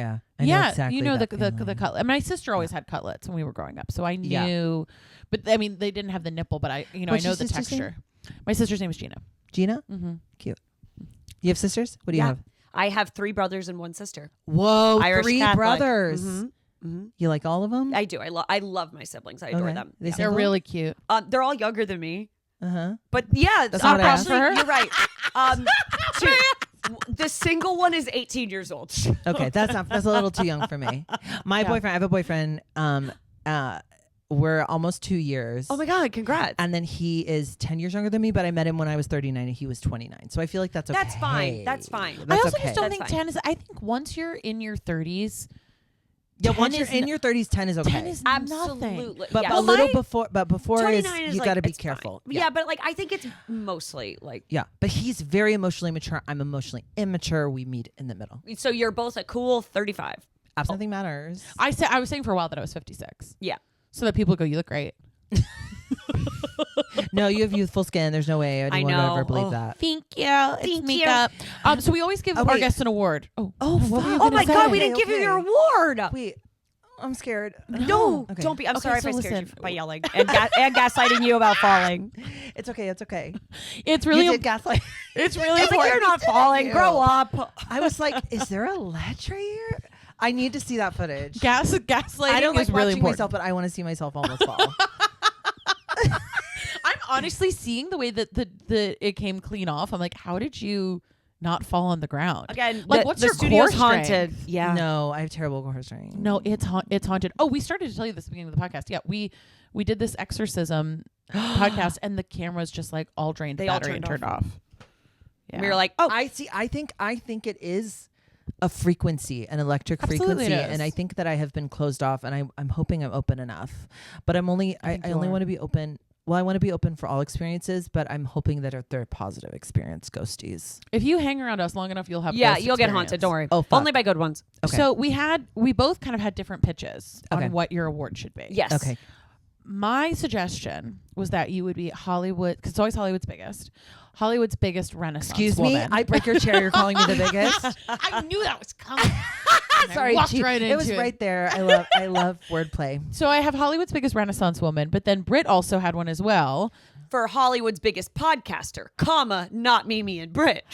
Speaker 3: know exactly
Speaker 4: the
Speaker 3: that
Speaker 4: cutlet. And my sister always had cutlets when we were growing up, so I
Speaker 3: Yeah.
Speaker 4: knew. But I mean, they didn't have the nipple, but I know
Speaker 3: What's
Speaker 4: the
Speaker 3: your sister's name?
Speaker 4: texture. My sister's name is Gina.
Speaker 3: Gina?
Speaker 4: Mm-hmm.
Speaker 3: Cute. You have sisters? What do you
Speaker 2: Yeah.
Speaker 3: have?
Speaker 2: I have 3 brothers and 1 sister.
Speaker 3: Whoa,
Speaker 2: Irish
Speaker 3: 3
Speaker 2: Catholic.
Speaker 3: brothers.
Speaker 2: Mhm.
Speaker 3: You like all of them?
Speaker 2: I do. I love my siblings. I adore
Speaker 3: Okay.
Speaker 2: them.
Speaker 3: They
Speaker 2: Yeah.
Speaker 3: single?
Speaker 4: They're really cute.
Speaker 2: They're all younger than me.
Speaker 3: Uh-huh.
Speaker 2: But yeah,
Speaker 3: That's not what I asked
Speaker 2: actually,
Speaker 4: for her.
Speaker 2: you're right. The single one is 18 years old.
Speaker 3: Okay, that's a little too young for me. My boyfriend, I have a boyfriend. We're almost 2 years.
Speaker 2: Oh my God, congrats.
Speaker 3: And then he is 10 years younger than me, but I met him when I was 39 and he was 29. So I feel like that's okay.
Speaker 2: That's fine. That's fine.
Speaker 4: I
Speaker 3: That's
Speaker 4: also
Speaker 3: okay.
Speaker 4: just don't
Speaker 2: That's
Speaker 4: think
Speaker 2: fine.
Speaker 4: 10 is. I think once you're in your 30s,
Speaker 3: Yeah,
Speaker 4: 10
Speaker 3: once you're
Speaker 4: is
Speaker 3: in your 30s, 10 is okay.
Speaker 4: 10 is nothing.
Speaker 2: Absolutely.
Speaker 3: but
Speaker 2: yeah.
Speaker 3: a little before, is
Speaker 2: 29 is
Speaker 3: you
Speaker 2: like,
Speaker 3: got to be
Speaker 2: it's
Speaker 3: careful.
Speaker 2: fine. Yeah, but like I think it's mostly like.
Speaker 3: Yeah, but he's very emotionally mature. I'm emotionally immature. We meet in the middle.
Speaker 2: So you're both a cool 35.
Speaker 3: Nothing matters.
Speaker 4: I was saying for a while that I was 56.
Speaker 2: Yeah.
Speaker 4: So that people go, you look great.
Speaker 3: No, you have youthful skin. There's no way anyone would
Speaker 2: know.
Speaker 3: ever believe
Speaker 2: Oh.
Speaker 3: that.
Speaker 4: Thank you. It's
Speaker 2: Thank
Speaker 4: makeup. So we always give our
Speaker 3: wait.
Speaker 4: guests an award. Oh,
Speaker 3: Oh,
Speaker 4: what were you
Speaker 3: fuck.
Speaker 2: Oh
Speaker 4: gonna
Speaker 2: my
Speaker 4: say?
Speaker 2: God, we didn't give you
Speaker 3: Okay.
Speaker 2: your award.
Speaker 3: Wait, I'm scared.
Speaker 2: No,
Speaker 3: Okay.
Speaker 2: don't be. I'm
Speaker 4: Okay,
Speaker 2: sorry
Speaker 4: so
Speaker 2: if I scared
Speaker 4: listen.
Speaker 2: you by yelling and gaslighting you about falling.
Speaker 3: It's okay. It's okay.
Speaker 4: It's really
Speaker 3: You did gaslight.
Speaker 4: it's really
Speaker 2: It's like
Speaker 4: important.
Speaker 2: you're not falling.
Speaker 3: you.
Speaker 2: Grow up.
Speaker 3: I was like, is there a ledge right here? I need to see that footage.
Speaker 4: Gaslighting
Speaker 3: I don't like
Speaker 4: is really
Speaker 3: watching
Speaker 4: important.
Speaker 3: myself, but I want to see myself almost fall.
Speaker 4: I'm honestly seeing the way that the it came clean off. I'm like, how did you not fall on the ground?
Speaker 2: Again,
Speaker 4: like,
Speaker 2: the,
Speaker 4: what's
Speaker 2: the
Speaker 4: your
Speaker 2: studio's
Speaker 4: core
Speaker 2: haunted.
Speaker 4: strength?
Speaker 2: Yeah.
Speaker 3: No, I have terrible core strength.
Speaker 4: No, it's haunted. Oh, we started to tell you this at the beginning of the podcast. Yeah, we did this exorcism podcast, and the cameras just like all drained
Speaker 2: They all
Speaker 4: battery and
Speaker 2: turned
Speaker 4: turned off. Yeah.
Speaker 2: We were like, oh,
Speaker 3: I see. I think it is a frequency, an electric
Speaker 4: Absolutely
Speaker 3: frequency,
Speaker 4: it is.
Speaker 3: and I think that I have been closed off, and I'm hoping I'm open enough. But I'm only I
Speaker 4: think you
Speaker 3: only
Speaker 4: are.
Speaker 3: want to be open. Well, I want to be open for all experiences, but I'm hoping that they're a positive experience, ghosties.
Speaker 4: If you hang around us long enough, you'll have
Speaker 2: yeah,
Speaker 4: ghost
Speaker 2: you'll get
Speaker 4: experience.
Speaker 2: haunted. Don't worry.
Speaker 3: Oh, fuck.
Speaker 2: Only by good ones.
Speaker 3: Okay.
Speaker 4: So we both kind of had different pitches
Speaker 3: Okay.
Speaker 4: on what your award should be.
Speaker 2: Yes.
Speaker 3: Okay.
Speaker 4: My suggestion was that you would be Hollywood, because it's always Hollywood's biggest Renaissance
Speaker 3: Excuse me.
Speaker 4: woman.
Speaker 3: I break your chair. You're calling me the biggest.
Speaker 4: I knew that was coming.
Speaker 3: Sorry,
Speaker 4: walked
Speaker 3: Chief.
Speaker 4: right
Speaker 3: It was
Speaker 4: into it.
Speaker 3: right there. I love wordplay.
Speaker 4: So I have Hollywood's biggest Renaissance woman, but then Britt also had one as well.
Speaker 2: For Hollywood's biggest podcaster, comma, not Mimi and Britt.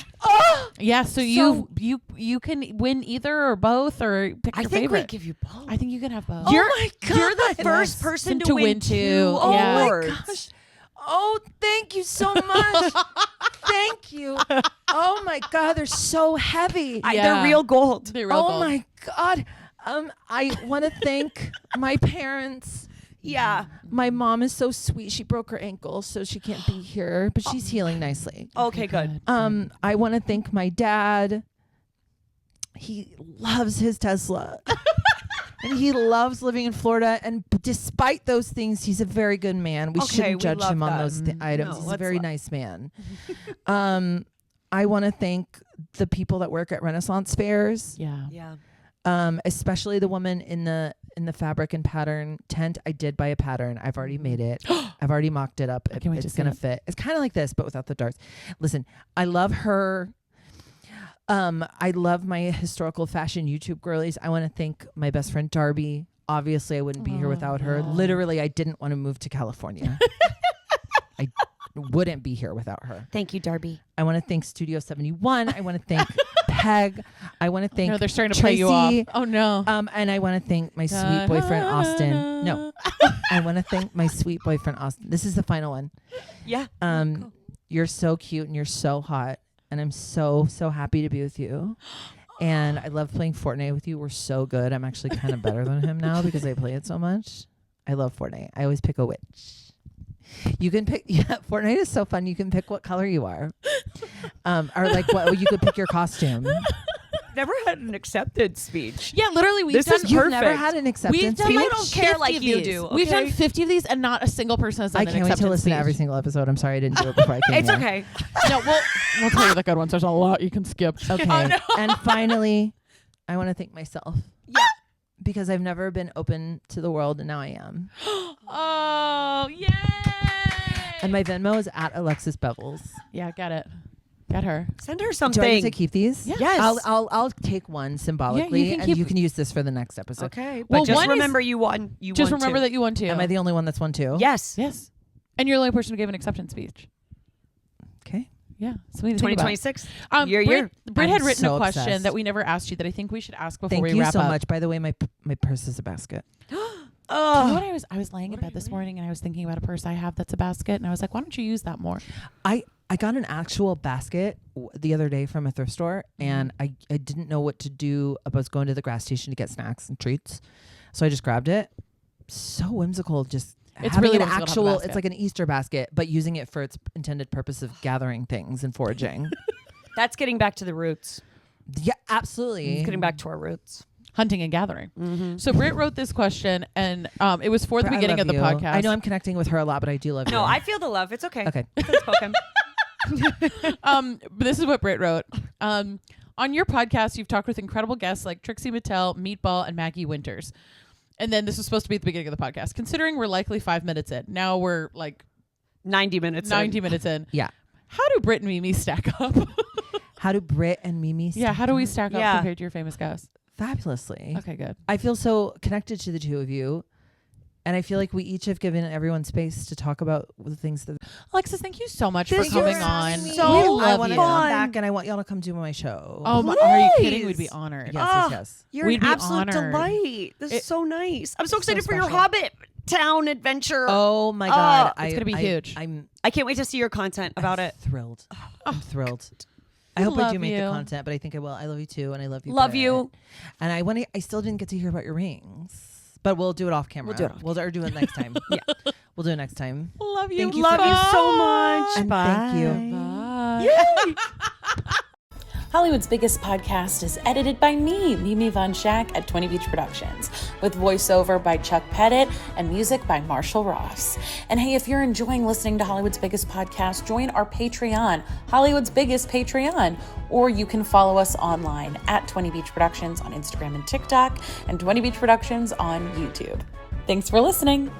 Speaker 4: Yeah, so you can win either or both or pick
Speaker 2: I
Speaker 4: your
Speaker 2: think
Speaker 4: favorite.
Speaker 2: we give you both.
Speaker 4: I think you can have both.
Speaker 3: Oh my God.
Speaker 2: You're the first
Speaker 3: Yes.
Speaker 2: person
Speaker 4: To
Speaker 2: to
Speaker 4: win
Speaker 2: win
Speaker 4: two.
Speaker 2: two
Speaker 4: Yeah.
Speaker 2: awards.
Speaker 3: Oh my gosh. Oh, thank you so much. Thank you. Oh my God, they're so heavy.
Speaker 4: Yeah.
Speaker 2: They're real gold.
Speaker 4: They're real
Speaker 3: Oh
Speaker 4: gold.
Speaker 3: my God. I want to thank my parents.
Speaker 2: Yeah.
Speaker 3: My mom is so sweet. She broke her ankle, so she can't be here, but she's healing nicely.
Speaker 2: Okay, good.
Speaker 3: I want to thank my dad. He loves his Tesla. And he loves living in Florida. And despite those things, he's a very good man. We
Speaker 2: Okay,
Speaker 3: shouldn't
Speaker 2: we
Speaker 3: judge
Speaker 2: love
Speaker 3: him on
Speaker 2: that.
Speaker 3: those items.
Speaker 2: No,
Speaker 3: He's a
Speaker 2: let's
Speaker 3: very
Speaker 2: love-
Speaker 3: nice man. I want to thank the people that work at Renaissance fairs.
Speaker 4: Yeah.
Speaker 2: Yeah.
Speaker 3: Especially the woman in the fabric and pattern tent. I did buy a pattern. I've already made it. I've already mocked it up.
Speaker 4: I can't wait to
Speaker 3: It's
Speaker 4: see
Speaker 3: gonna
Speaker 4: it.
Speaker 3: fit. It's kind of like this, but without the darts. Listen, I love her. I love my historical fashion YouTube girlies. I want to thank my best friend Darby. Obviously, I wouldn't be here without her. Literally, I didn't want to move to California. I wouldn't be here without her.
Speaker 2: Thank you, Darby.
Speaker 3: I want to thank Studio 71. I want to thank Peg. I want to thank
Speaker 4: No, they're starting to play you
Speaker 3: Tracy.
Speaker 4: off. Oh no.
Speaker 3: And I want to thank my sweet boyfriend Austin. No, I want to thank my sweet boyfriend Austin. This is the final one.
Speaker 2: Yeah.
Speaker 3: Cool. You're so cute and you're so hot, and I'm so happy to be with you. And I love playing Fortnite with you. We're so good. I'm actually kind of better than him now because I play it so much. I love Fortnite. I always pick a witch. You can pick. Yeah, Fortnite is so fun. You can pick what color you are, or like what you could pick your costume.
Speaker 2: Never had an acceptance speech.
Speaker 4: Yeah, literally we've
Speaker 2: This
Speaker 4: done
Speaker 2: is
Speaker 3: You've
Speaker 2: perfect.
Speaker 3: never had an acceptance.
Speaker 4: We've done
Speaker 3: speech?
Speaker 2: People
Speaker 4: like
Speaker 2: don't care
Speaker 4: 50
Speaker 2: like
Speaker 4: of
Speaker 2: you
Speaker 4: these.
Speaker 2: do,
Speaker 4: We've done
Speaker 2: okay?
Speaker 4: 50 of these and not a single person has done
Speaker 3: I
Speaker 4: an
Speaker 3: can't wait to
Speaker 4: acceptance
Speaker 3: listen to every
Speaker 4: speech.
Speaker 3: single episode. I'm sorry I didn't do it before I came
Speaker 2: It's
Speaker 3: here.
Speaker 2: okay.
Speaker 4: No, we'll tell you the good ones. There's a lot you can skip.
Speaker 3: Okay.
Speaker 4: Oh, no.
Speaker 3: And finally, I want to thank myself.
Speaker 2: Yeah.
Speaker 3: Because I've never been open to the world, and now I am.
Speaker 4: Oh, yay!
Speaker 3: And my Venmo is at Alexis Bevels.
Speaker 4: Yeah, get it. Get her.
Speaker 2: Send her
Speaker 3: Do
Speaker 2: something.
Speaker 3: I need to keep these?
Speaker 4: Yeah.
Speaker 2: Yes.
Speaker 3: I'll take one symbolically,
Speaker 4: can
Speaker 3: and
Speaker 4: keep-
Speaker 3: you can use this for the next episode.
Speaker 2: Okay.
Speaker 4: Well,
Speaker 2: But just
Speaker 4: one is-
Speaker 2: remember you won. You
Speaker 4: Just
Speaker 2: won
Speaker 4: remember
Speaker 2: too.
Speaker 4: that you won too.
Speaker 3: Am I the only one that's won too?
Speaker 2: Yes.
Speaker 4: Yes. And you're the only person who gave an acceptance speech.
Speaker 3: Okay.
Speaker 4: Yeah, something to think about.
Speaker 2: 2026.
Speaker 4: Brit had
Speaker 3: I'm
Speaker 4: written
Speaker 3: so
Speaker 4: a question
Speaker 3: obsessed.
Speaker 4: that we never asked you that I think we should ask before
Speaker 3: Thank
Speaker 4: we
Speaker 3: you
Speaker 4: wrap
Speaker 3: so
Speaker 4: up.
Speaker 3: much. By the way, my purse is a basket.
Speaker 4: Do you know what I was laying in bed this morning and I was thinking about a purse I have that's a basket and I was like, why don't you use that more?
Speaker 3: I got an actual basket the other day from a thrift store, and I didn't know what to do about going to the gas station to get snacks and treats, so I just grabbed it. So whimsical, just
Speaker 4: It's
Speaker 3: having
Speaker 4: really
Speaker 3: an
Speaker 4: whimsical to have a
Speaker 3: actual.
Speaker 4: basket.
Speaker 3: It's like an Easter basket, but using it for its intended purpose of gathering things and foraging.
Speaker 2: That's getting back to the roots.
Speaker 3: Yeah, absolutely.
Speaker 2: It's getting back to our roots.
Speaker 4: Hunting and gathering. So Britt wrote this question and it was for the
Speaker 3: I
Speaker 4: beginning
Speaker 3: love
Speaker 4: of the
Speaker 3: you.
Speaker 4: podcast.
Speaker 3: I know I'm connecting with her a lot, but I do love you.
Speaker 2: No, I feel the love. It's okay.
Speaker 3: Okay.
Speaker 2: It's unspoken.
Speaker 4: But this is what Britt wrote. On your podcast, you've talked with incredible guests like Trixie Mattel, Meatball, and Maggie Winters. And then this was supposed to be at the beginning of the podcast. Considering we're likely 5 minutes in, now we're like
Speaker 2: 90 minutes.
Speaker 4: 90 minutes in.
Speaker 3: Yeah.
Speaker 4: How do Britt and Mimi stack up?
Speaker 3: How do Britt and Mimi?
Speaker 4: Yeah, how do we stack up
Speaker 2: Yeah.
Speaker 4: compared to your famous guests?
Speaker 3: Fabulously.
Speaker 4: Okay, good.
Speaker 3: I feel so connected to the two of you, and I feel like we each have given everyone space to talk about the things that
Speaker 4: Alexis, thank you so much
Speaker 2: This
Speaker 4: for coming
Speaker 2: was
Speaker 4: on.
Speaker 2: so
Speaker 4: we
Speaker 3: I
Speaker 4: love
Speaker 3: want
Speaker 4: you.
Speaker 3: to come
Speaker 2: fun.
Speaker 3: back, and I want y'all to come do my show.
Speaker 4: Oh, my, are you kidding?
Speaker 2: Please.
Speaker 4: We'd be honored.
Speaker 3: yes.
Speaker 2: You're
Speaker 4: We'd
Speaker 2: an
Speaker 4: be
Speaker 2: absolute
Speaker 4: honored.
Speaker 2: delight. This is so nice. I'm so
Speaker 4: it's so
Speaker 2: excited for your
Speaker 4: special.
Speaker 2: Hobbit town adventure.
Speaker 3: Oh my God!
Speaker 4: it's gonna be huge.
Speaker 2: I can't wait to see your content about it.
Speaker 3: Thrilled. I'm thrilled. I
Speaker 4: We
Speaker 3: hope I
Speaker 4: love
Speaker 3: do make
Speaker 4: you.
Speaker 3: the content, but I think I will. I love you too, and I love you.
Speaker 2: Love
Speaker 3: Britt.
Speaker 2: you.
Speaker 3: And I still didn't get to hear about your rings, but we'll do it off camera.
Speaker 2: We'll do it off
Speaker 3: We'll do it next time. Yeah, we'll do it next time.
Speaker 4: Love you.
Speaker 3: Thank you
Speaker 2: Love
Speaker 3: for-
Speaker 2: you so much.
Speaker 3: And
Speaker 2: Bye.
Speaker 3: thank you.
Speaker 4: Bye.
Speaker 5: Hollywood's Biggest Podcast is edited by me, Mimi Von Schack at 20 Beach Productions, with voiceover by Chuck Pettit and music by Marshall Ross. And hey, if you're enjoying listening to Hollywood's Biggest Podcast, join our Patreon, Hollywood's Biggest Patreon, or you can follow us online at 20 Beach Productions on Instagram and TikTok, and 20 Beach Productions on YouTube. Thanks for listening.